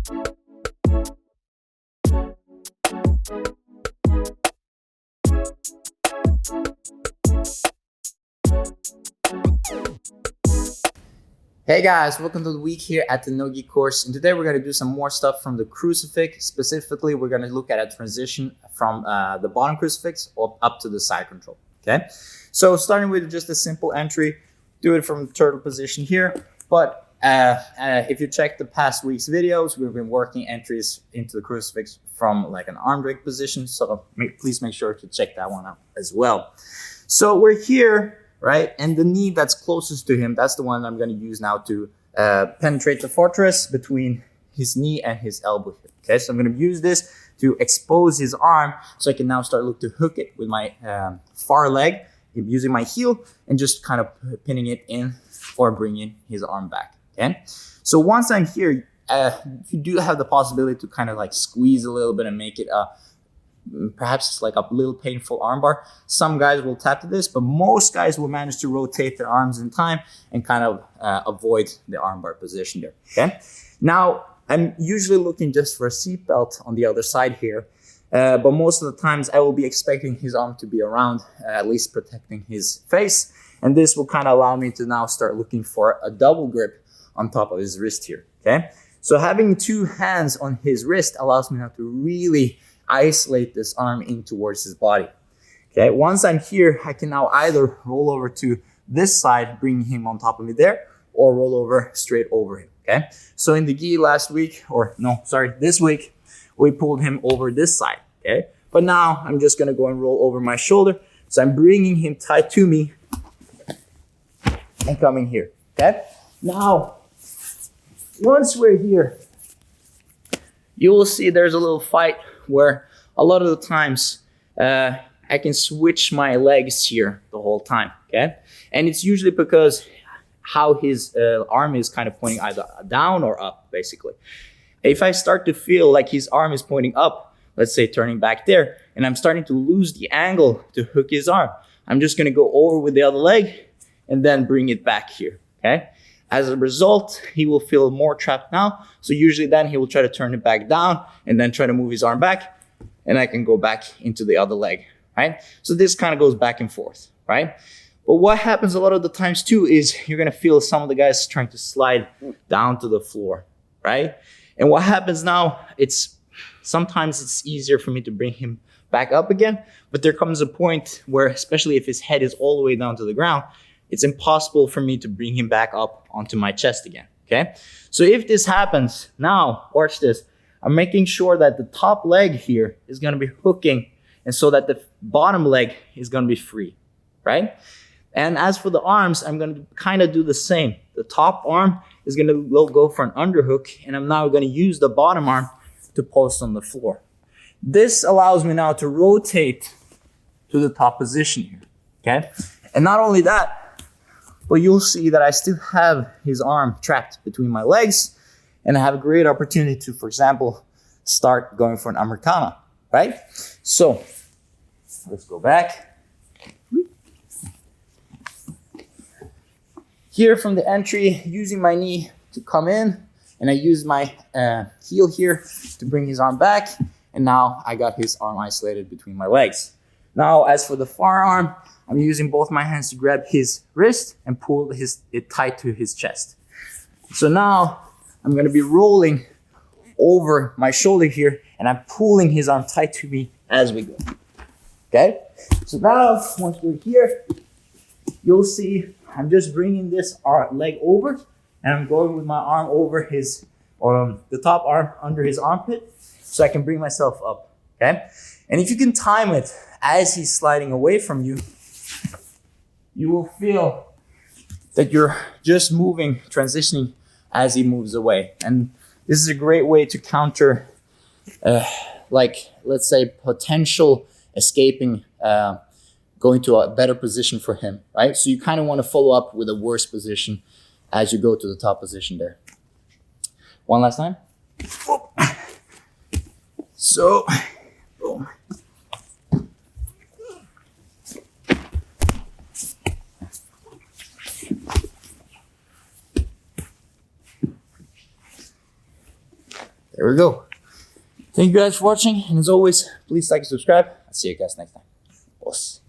Hey guys, welcome to the week here at the No-Gi course, and today we're going to do some more stuff from the Crucifix. Specifically, we're going to look at a transition from the bottom Crucifix up to the side control. Okay, so starting with just a simple entry, do it from the turtle position here. But if you check the past week's videos, we've been working entries into the Crucifix from like an arm drag position, so please make sure to check that one out as well. So we're here, right? And the knee that's closest to him, that's the one I'm going to use now to penetrate the fortress between his knee and his elbow here. Okay, so I'm going to use this to expose his arm so I can now start looking to hook it with my far leg, using my heel and just kind of pinning it in or bringing his arm back. Okay, so once I'm here, you do have the possibility to kind of like squeeze a little bit and make it perhaps like a little painful armbar. Some guys will tap to this, but most guys will manage to rotate their arms in time and kind of avoid the armbar position there. Okay. Now I'm usually looking just for a seatbelt on the other side here, but most of the times I will be expecting his arm to be around, at least protecting his face, and this will kind of allow me to now start looking for a double grip on top of his wrist here. Okay. So having two hands on his wrist allows me now to really isolate this arm in towards his body. Okay, once I'm here, I can now either roll over to this side, bring him on top of me there, or roll over straight over him. Okay, so in the gi this week, we pulled him over this side. Okay, but now I'm just gonna go and roll over my shoulder. So I'm bringing him tight to me and coming here. Okay, now once we're here, you will see there's a little fight where a lot of the times I can switch my legs here the whole time, okay? And it's usually because how his arm is kind of pointing either down or up, basically. If I start to feel like his arm is pointing up, let's say turning back there, and I'm starting to lose the angle to hook his arm, I'm just gonna go over with the other leg and then bring it back here, okay? As a result, he will feel more trapped now. So usually then he will try to turn it back down and then try to move his arm back, and I can go back into the other leg, right? So this kind of goes back and forth, right? But what happens a lot of the times too is you're gonna feel some of the guys trying to slide down to the floor, right? And what happens now, sometimes it's easier for me to bring him back up again, but there comes a point where, especially if his head is all the way down to the ground, it's impossible for me to bring him back up onto my chest again, okay? So if this happens, now, watch this. I'm making sure that the top leg here is gonna be hooking, and so that the bottom leg is gonna be free, right? And as for the arms, I'm gonna kind of do the same. The top arm is gonna go for an underhook, and I'm now gonna use the bottom arm to post on the floor. This allows me now to rotate to the top position here, okay? And not only that, but you'll see that I still have his arm trapped between my legs, and I have a great opportunity to, for example, start going for an Americana, right? So let's go back. Here from the entry, using my knee to come in, and I use my heel here to bring his arm back, and now I got his arm isolated between my legs. Now, as for the far arm, I'm using both my hands to grab his wrist and pull it tight to his chest. So now I'm going to be rolling over my shoulder here, and I'm pulling his arm tight to me as we go. Okay? So now, once we're here, you'll see I'm just bringing this leg over, and I'm going with my arm over the top arm under his armpit, so I can bring myself up. Okay? And if you can time it as he's sliding away from you, you will feel that you're just moving, transitioning as he moves away. And this is a great way to counter, let's say, potential escaping, going to a better position for him, right? So you kind of want to follow up with a worse position as you go to the top position there. One last time. So, boom. There we go. Thank you guys for watching, and as always, please like and subscribe. I'll see you guys next time. Boss.